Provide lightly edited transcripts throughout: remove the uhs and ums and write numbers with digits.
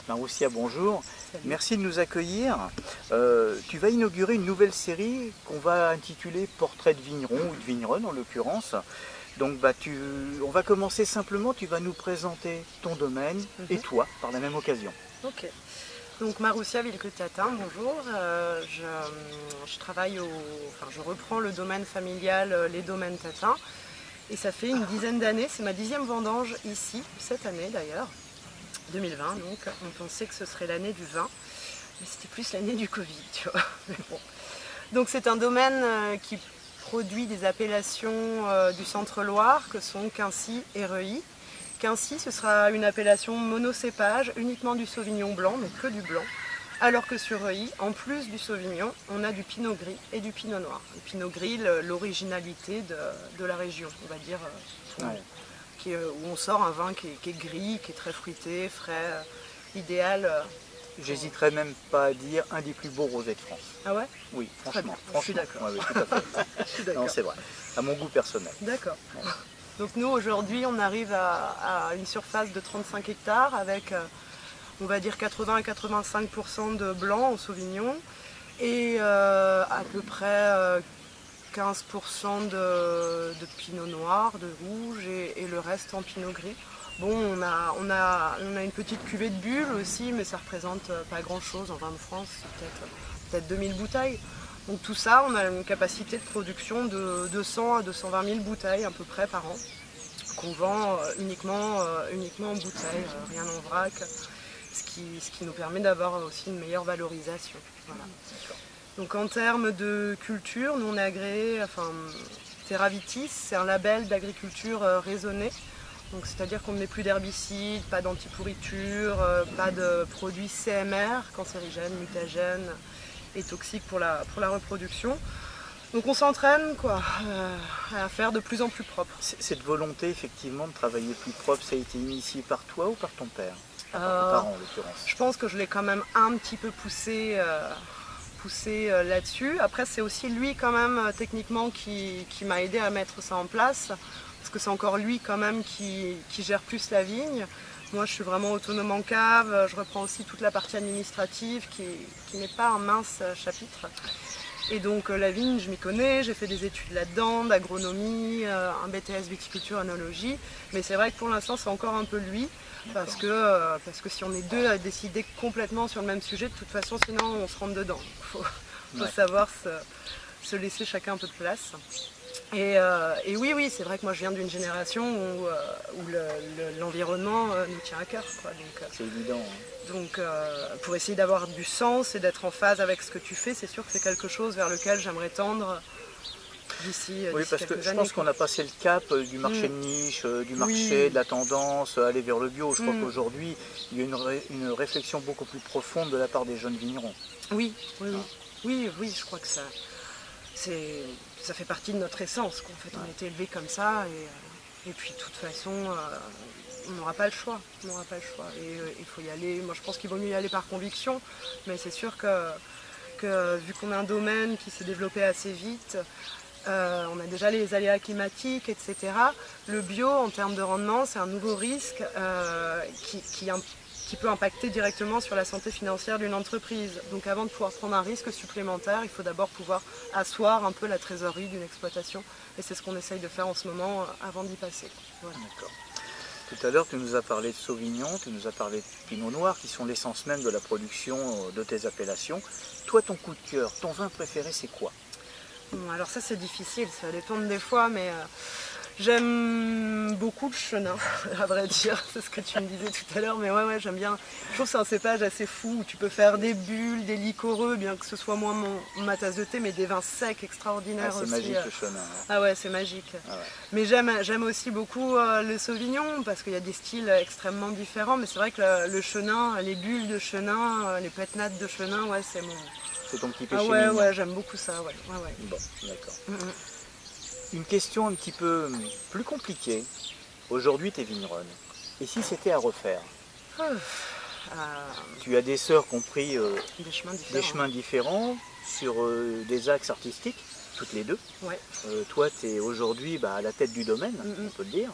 Maroussia, bonjour. Salut. Merci de nous accueillir. Tu vas inaugurer une nouvelle série qu'on va intituler Portrait de vigneron ou de vigneronne en l'occurrence. Donc on va commencer simplement, tu vas nous présenter ton domaine et toi par la même occasion. Ok. Donc Maroussia Villequeux-Tatin, bonjour. Je travaille je reprends le domaine familial, les domaines Tatin. Et ça fait une dizaine d'années, c'est ma 10e vendange ici, cette année d'ailleurs, 2020. Donc on pensait que ce serait l'année du vin, mais c'était plus l'année du Covid, tu vois. Mais bon. Donc c'est un domaine qui produit des appellations du centre-Loire que sont Quincy et Reuilly. Quincy, ce sera une appellation monocépage, uniquement du Sauvignon blanc, mais que du blanc. Alors que sur Reuilly, en plus du Sauvignon, on a du Pinot gris et du Pinot noir. Le Pinot gris, l'originalité de la région, on va dire, où on sort un vin qui est gris, qui est très fruité, frais, idéal. J'hésiterais même pas à dire un des plus beaux rosés de France. Ah ouais? Oui, franchement. Je suis d'accord. Ouais, tout à fait. Je suis d'accord. Non, c'est vrai, à mon goût personnel. D'accord. Donc nous, aujourd'hui, on arrive à une surface de 35 hectares avec, on va dire, 80 à 85% de blanc au Sauvignon et à peu près 15% de pinot noir, de rouge et le reste en pinot gris. Bon, on a une petite cuvée de bulles aussi, mais ça représente pas grand-chose en vin de France, peut-être 2000 bouteilles. Donc tout ça, on a une capacité de production de 200 à 220 000 bouteilles à peu près par an, qu'on vend uniquement en bouteilles, rien en vrac, ce qui nous permet d'avoir aussi une meilleure valorisation. Voilà. Donc en termes de culture, nous on est agréé, Terravitis, c'est un label d'agriculture raisonnée. Donc c'est-à-dire qu'on ne met plus d'herbicides, pas d'antipourriture, pas de produits CMR, cancérigènes, mutagènes et toxiques pour la reproduction. Donc on s'entraîne à faire de plus en plus propre. Cette volonté effectivement de travailler plus propre, ça a été initié par toi ou par ton père? Par tes parents en l'occurrence. Je pense que je l'ai quand même un petit peu poussé là-dessus. Après c'est aussi lui quand même techniquement qui m'a aidé à mettre ça en place. Parce que c'est encore lui quand même qui gère plus la vigne. Moi je suis vraiment autonome en cave, je reprends aussi toute la partie administrative qui n'est pas un mince chapitre. Et donc la vigne je m'y connais, j'ai fait des études là-dedans, d'agronomie, un BTS viticulture œnologie. Mais c'est vrai que pour l'instant c'est encore un peu lui, parce que si on est deux à décider complètement sur le même sujet, de toute façon sinon on se rentre dedans. Il faut savoir se laisser chacun un peu de place. Et oui, c'est vrai que moi je viens d'une génération où l'environnement nous tient à cœur. C'est évident. Hein. Donc pour essayer d'avoir du sens et d'être en phase avec ce que tu fais, c'est sûr que c'est quelque chose vers lequel j'aimerais tendre d'ici Oui, parce que je pense qu'on a passé le cap du marché de niche, du marché, de la tendance, aller vers le bio. Je crois qu'aujourd'hui, il y a une réflexion beaucoup plus profonde de la part des jeunes vignerons. Oui, je crois que ça fait partie de notre essence. En fait, on a été élevés comme ça et puis de toute façon, on n'aura pas le choix. Et il faut y aller. Moi, je pense qu'il vaut mieux y aller par conviction, mais c'est sûr que vu qu'on a un domaine qui s'est développé assez vite, on a déjà les aléas climatiques, etc. Le bio, en termes de rendement, c'est un nouveau risque qui peut impacter directement sur la santé financière d'une entreprise. Donc avant de pouvoir prendre un risque supplémentaire, il faut d'abord pouvoir asseoir un peu la trésorerie d'une exploitation. Et c'est ce qu'on essaye de faire en ce moment avant d'y passer. Voilà. D'accord. Tout à l'heure, tu nous as parlé de Sauvignon, tu nous as parlé de Pinot Noir, qui sont l'essence même de la production de tes appellations. Toi, ton coup de cœur, ton vin préféré, c'est quoi? Bon, alors ça c'est difficile, ça va dépendre des fois, mais j'aime beaucoup le chenin, à vrai dire, c'est ce que tu me disais tout à l'heure, mais ouais, j'aime bien. Je trouve que c'est un cépage assez fou, où tu peux faire des bulles, des liquoreux, bien que ce soit moins ma tasse de thé, mais des vins secs extraordinaires aussi. C'est magique le chenin. Hein. Ah ouais, c'est magique. Ah ouais. Mais j'aime aussi beaucoup le sauvignon, parce qu'il y a des styles extrêmement différents, mais c'est vrai que le chenin, les bulles de chenin, les pétnates de chenin, ouais, c'est mon... C'est ton petit péché. Ah ouais, j'aime beaucoup ça, ouais. Bon, d'accord. Une question un petit peu plus compliquée. Aujourd'hui, tu es vigneronne. Et si c'était à refaire? Tu as des sœurs qui ont pris des chemins différents sur des axes artistiques, toutes les deux. Ouais. Toi, tu es aujourd'hui à la tête du domaine, on peut le dire,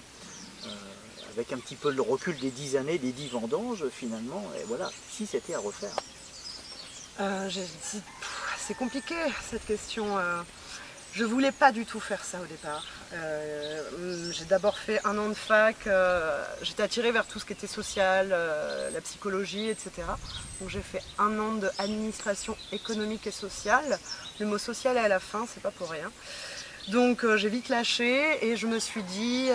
avec un petit peu le recul des 10 années, des 10 vendanges finalement, et voilà, si c'était à refaire. C'est compliqué cette question. Je voulais pas du tout faire ça au départ. J'ai d'abord fait 1 an de fac, j'étais attirée vers tout ce qui était social, la psychologie, etc. Donc j'ai fait 1 an d'administration économique et sociale. Le mot social est à la fin, c'est pas pour rien. Donc j'ai vite lâché et je me suis dit,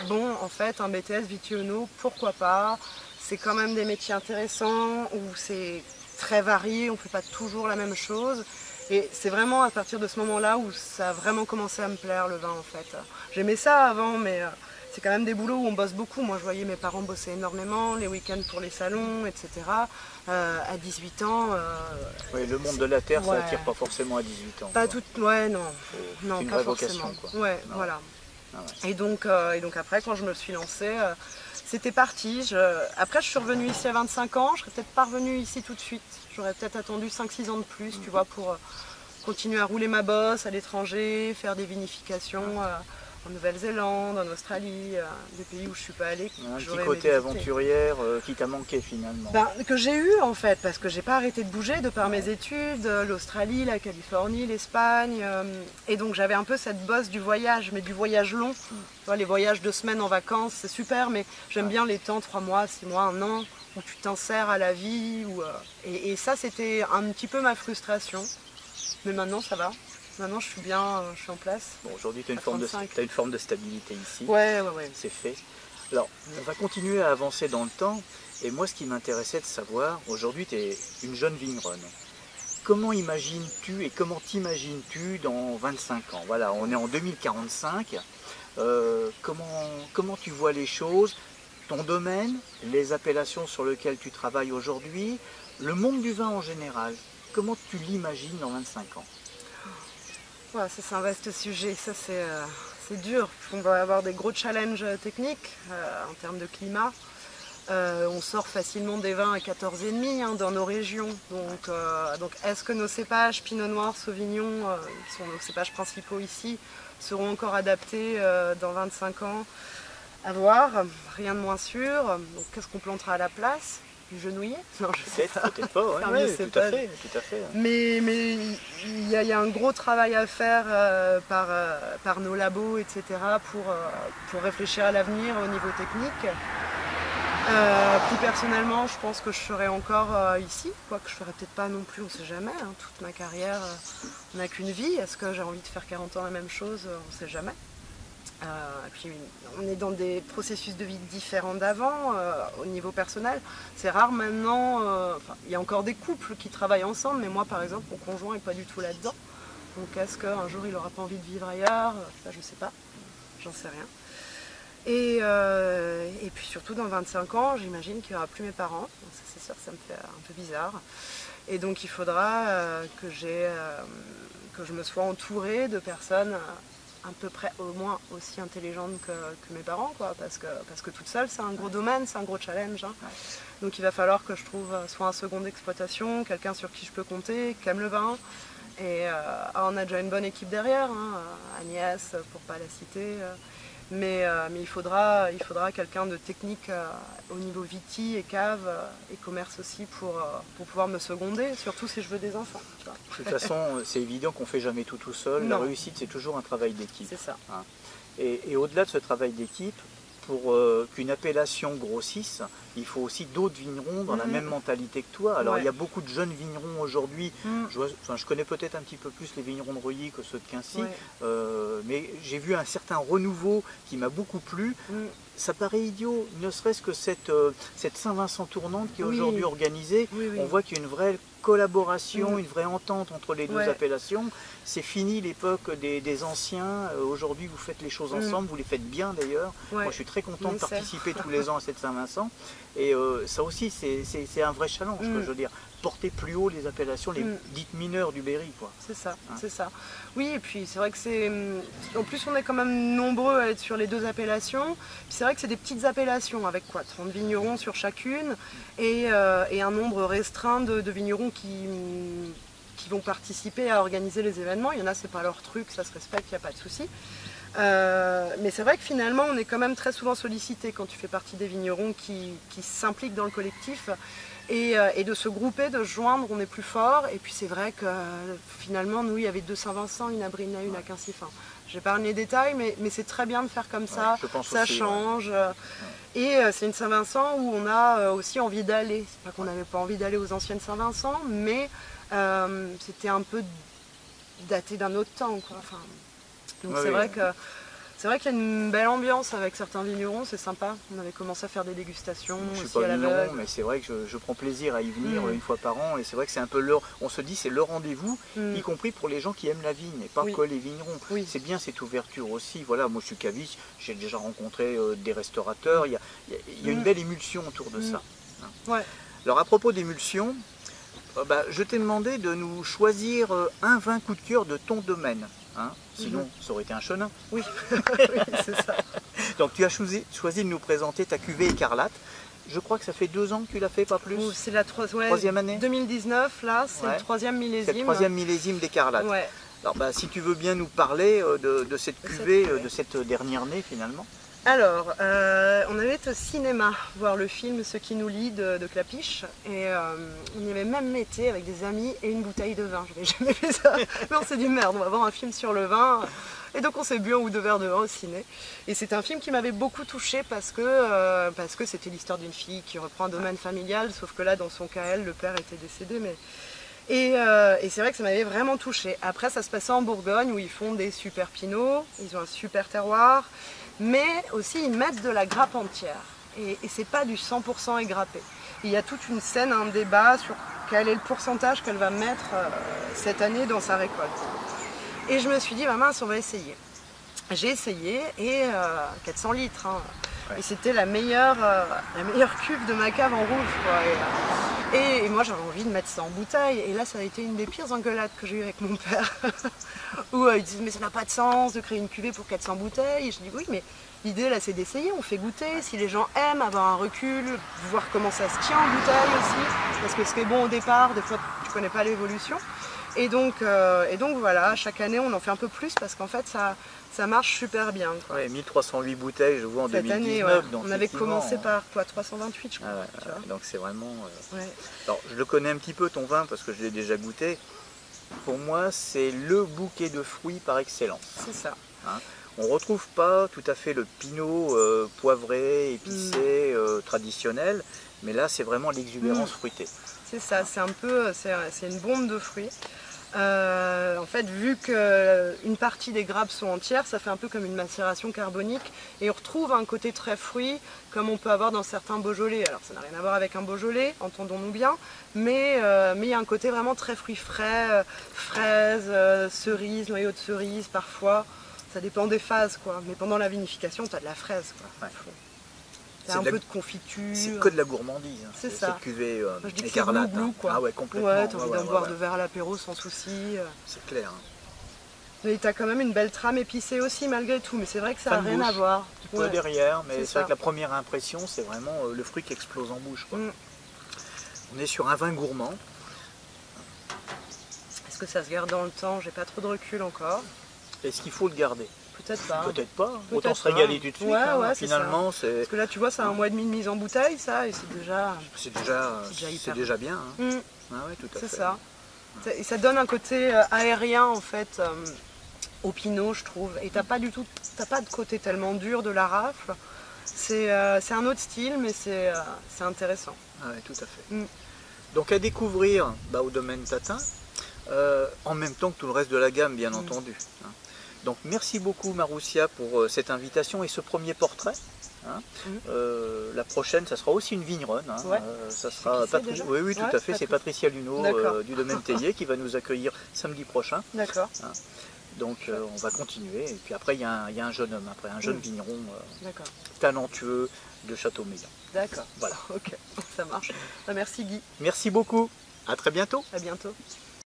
bon en fait un BTS Vitiono, pourquoi pas? C'est quand même des métiers intéressants où c'est très varié, on ne fait pas toujours la même chose. Et c'est vraiment à partir de ce moment-là où ça a vraiment commencé à me plaire le vin en fait. J'aimais ça avant, mais c'est quand même des boulots où on bosse beaucoup. Moi je voyais mes parents bosser énormément, les week-ends pour les salons, etc. À 18 ans... oui, le monde de la terre, ouais. ça attire pas forcément à 18 ans. Pas tout, ouais, non, non, pas vocation, forcément. Quoi. Ouais, non. voilà. Ah ouais. Et donc après, quand je me suis lancée, c'était parti. Après, je suis revenue ici à 25 ans. Je serais peut-être pas revenue ici tout de suite. J'aurais peut-être attendu 5-6 ans de plus, tu vois, pour continuer à rouler ma bosse à l'étranger, faire des vinifications en Nouvelle-Zélande, en Australie, des pays où je suis pas allée. Un petit côté aventurière qui t'a manqué finalement. Que j'ai eu en fait, parce que j'ai pas arrêté de bouger de par mes études, l'Australie, la Californie, l'Espagne, et donc j'avais un peu cette bosse du voyage, mais du voyage long. Tu vois, les voyages de semaines en vacances, c'est super, mais j'aime bien les temps 3 mois, 6 mois, 1 an, où tu t'insères à la vie, et ça c'était un petit peu ma frustration, mais maintenant ça va. Maintenant, je suis bien, je suis en place. Bon, aujourd'hui, tu as une forme de stabilité ici. Ouais. C'est fait. Alors, on va continuer à avancer dans le temps. Et moi, ce qui m'intéressait de savoir, aujourd'hui, tu es une jeune vigneronne. Comment imagines-tu et comment t'imagines-tu dans 25 ans? Voilà, on est en 2045. Comment tu vois les choses? Ton domaine, les appellations sur lesquelles tu travailles aujourd'hui, le monde du vin en général. Comment tu l'imagines dans 25 ans? Ouais, ça c'est un vaste sujet, ça c'est dur. On va avoir des gros challenges techniques en termes de climat. On sort facilement des vins à 14,5 dans nos régions. Donc est-ce que nos cépages Pinot Noir, Sauvignon, qui sont nos cépages principaux ici, seront encore adaptés dans 25 ans? À voir, rien de moins sûr. Donc qu'est-ce qu'on plantera à la place? Du genouiller? Non, je sais pas. Peut-être pas, ouais, tout à fait. Mais il y a un gros travail à faire par nos labos, etc. pour réfléchir à l'avenir au niveau technique. Plus personnellement, je pense que je serai encore ici, quoique je ne ferai peut-être pas non plus, on ne sait jamais. Toute ma carrière, on n'a qu'une vie. Est-ce que j'ai envie de faire 40 ans la même chose? On ne sait jamais. Et puis on est dans des processus de vie différents d'avant au niveau personnel. C'est rare maintenant, il y a encore des couples qui travaillent ensemble, mais moi par exemple mon conjoint n'est pas du tout là-dedans. Donc est-ce qu'un jour il n'aura pas envie de vivre ailleurs? Ça je sais pas, j'en sais rien. Et puis surtout dans 25 ans, j'imagine qu'il n'y aura plus mes parents. Donc ça c'est sûr que ça me fait un peu bizarre. Et donc il faudra que je me sois entourée de personnes à peu près au moins aussi intelligente que mes parents, quoi, parce que toute seule c'est un gros domaine, c'est un gros challenge. Donc il va falloir que je trouve soit un second d'exploitation, quelqu'un sur qui je peux compter, qui aime le vin. Et on a déjà une bonne équipe derrière, Agnès pour pas la citer. Mais il faudra quelqu'un de technique au niveau viti et cave et commerce aussi pour pouvoir me seconder, surtout si je veux des enfants. Tu vois. De toute façon, c'est évident qu'on ne fait jamais tout seul. Non. La réussite, c'est toujours un travail d'équipe. C'est ça. Et au-delà de ce travail d'équipe, pour qu'une appellation grossisse, il faut aussi d'autres vignerons dans la même mentalité que toi. Alors il y a beaucoup de jeunes vignerons aujourd'hui, je connais peut-être un petit peu plus les vignerons de Reuilly que ceux de Quincy, mais j'ai vu un certain renouveau qui m'a beaucoup plu. Ça paraît idiot, ne serait-ce que cette Saint-Vincent tournante qui est aujourd'hui organisée, on voit qu'il y a une vraie collaboration, une vraie entente entre les deux appellations. C'est fini l'époque des anciens, aujourd'hui vous faites les choses ensemble, vous les faites bien d'ailleurs. Moi je suis très content de participer tous les ans à cette Saint-Vincent, et ça aussi c'est un vrai challenge, je veux dire, porter plus haut les appellations, les dites mineures du Berry, quoi. C'est ça, c'est ça. Oui, et puis c'est vrai que c'est... En plus on est quand même nombreux à être sur les deux appellations, c'est vrai que c'est des petites appellations avec quoi, 30 vignerons sur chacune, et un nombre restreint de vignerons qui vont participer à organiser les événements. Il y en a, c'est pas leur truc, ça se respecte, il n'y a pas de souci. Mais c'est vrai que finalement, on est quand même très souvent sollicité quand tu fais partie des vignerons qui s'impliquent dans le collectif. Et de se grouper, de se joindre, on est plus fort. Et puis c'est vrai que finalement, nous, il y avait 2 Saint-Vincent, une à Brina, une à Quincy. Enfin, j'épargne les détails, mais c'est très bien de faire comme ça. Ça aussi, change. Ouais. Et c'est une Saint-Vincent où on a aussi envie d'aller. C'est pas qu'on n'avait pas envie d'aller aux anciennes Saint-Vincent, mais c'était un peu daté d'un autre temps, quoi. Enfin, donc c'est vrai que c'est vrai qu'il y a une belle ambiance avec certains vignerons, c'est sympa. On avait commencé à faire des dégustations je aussi suis pas à l'aveugle. mais c'est vrai que je prends plaisir à y venir une fois par an, et c'est vrai que c'est un peu leur, on se dit c'est le rendez-vous, y compris pour les gens qui aiment la vigne et pas que les vignerons. C'est bien cette ouverture aussi. Voilà, moi je suis caviste, j'ai déjà rencontré des restaurateurs, il y a une belle émulsion autour de ça. Ouais. Alors à propos d'émulsion, je t'ai demandé de nous choisir un vin coup de cœur de ton domaine. Hein, sinon, ça aurait été un chenin. Oui, oui, c'est ça. Donc tu as choisi de nous présenter ta cuvée écarlate. Je crois que ça fait 2 ans que tu l'as fait, pas plus. C'est la troisième année. 2019, là, c'est le 3e millésime. C'est le 3e millésime d'écarlate. Ouais. Alors si tu veux bien nous parler de cette cuvée, de cette dernière année finalement. Alors, on avait été au cinéma voir le film Ce qui nous lie de Clapiche, et on y avait même été avec des amis et une bouteille de vin. Je n'avais jamais fait ça, mais on s'est dit merde, on va voir un film sur le vin, et donc on s'est bu 1 ou 2 verres de vin au ciné. Et c'est un film qui m'avait beaucoup touchée parce que c'était l'histoire d'une fille qui reprend un domaine familial, sauf que là, dans son cas, le père était décédé, mais... Et c'est vrai que ça m'avait vraiment touchée. Après, ça se passait en Bourgogne où ils font des super pinots, ils ont un super terroir, mais aussi ils mettent de la grappe entière. Et c'est pas du 100% égrappé. Il y a toute une scène, un débat sur quel est le pourcentage qu'elle va mettre cette année dans sa récolte. Et je me suis dit, mince, on va essayer. J'ai essayé, et 400 litres. Hein. Ouais. Et c'était la meilleure cuve de ma cave en rouge, quoi. Et moi, j'avais envie de mettre ça en bouteille. Et là, ça a été une des pires engueulades que j'ai eues avec mon père. Où ils disent, mais ça n'a pas de sens de créer une cuvée pour 400 bouteilles. Et je dis, oui, mais l'idée, là, c'est d'essayer. On fait goûter. Si les gens aiment avoir un recul, voir comment ça se tient en bouteille aussi. Parce que ce qui est bon au départ, des fois, tu ne connais pas l'évolution. Et donc voilà, chaque année, on en fait un peu plus parce qu'en fait, ça marche super bien. Ouais, 1308 bouteilles, je vois, en cette 2019. Année, ouais. Donc on avait commencé par quoi, 328, je crois. Donc c'est vraiment... Alors, je le connais un petit peu, ton vin, parce que je l'ai déjà goûté. Pour moi, c'est le bouquet de fruits par excellence. C'est ça. Hein, on ne retrouve pas tout à fait le pinot poivré, épicé, traditionnel, mais là, c'est vraiment l'exubérance fruitée. C'est ça, c'est un peu, c'est une bombe de fruits. En fait, vu qu'une partie des grappes sont entières, ça fait un peu comme une macération carbonique, et on retrouve un côté très fruit, comme on peut avoir dans certains Beaujolais. Alors ça n'a rien à voir avec un Beaujolais, entendons-nous bien, mais il y a un côté vraiment très fruits frais, fraises, cerises, noyaux de cerises parfois, ça dépend des phases, quoi. Mais pendant la vinification, tu as de la fraise, quoi. Ouais. C'est un peu de confiture. C'est que de la gourmandise. Hein. C'est ça. Cette cuvée je dis que écarlate. C'est blou, quoi. Ah ouais, complètement. Ouais, t'as envie d'en boire 2 verres à l'apéro sans souci. C'est clair. Hein. Mais t'as quand même une belle trame épicée aussi malgré tout. Mais c'est vrai que ça n'a rien à voir. Un peu derrière, mais c'est vrai que la première impression, c'est vraiment le fruit qui explose en bouche, quoi. On est sur un vin gourmand. Est-ce que ça se garde dans le temps? J'ai pas trop de recul encore. Est-ce qu'il faut le garder? Peut-être pas. Peut-être pas. Autant se régaler tout de suite. Ouais, finalement, c'est... Parce que là, tu vois, c'est 1 mois et demi de mise en bouteille, ça, et c'est déjà... C'est déjà bien. Hein. Ah ouais, tout à fait. C'est ça. Et ça donne un côté aérien, en fait, au pinot, je trouve. Et t'as pas de côté tellement dur de la rafle. C'est un autre style, mais c'est intéressant. Ah ouais, tout à fait. Donc à découvrir au domaine Tatin, en même temps que tout le reste de la gamme, bien entendu. Hein. Donc merci beaucoup Maroussia pour cette invitation et ce premier portrait. Hein. La prochaine, ça sera aussi une vigneronne. Hein. Ouais. Ça sera oui, tout à fait. C'est Patricia Luneau du domaine Théier qui va nous accueillir samedi prochain. D'accord. Hein. Donc on va continuer. Et puis après, il y a un jeune homme, un jeune vigneron talentueux de Châteaumeillan. D'accord. Voilà. Ok, ça marche. Merci Guy. Merci beaucoup. À très bientôt. À bientôt.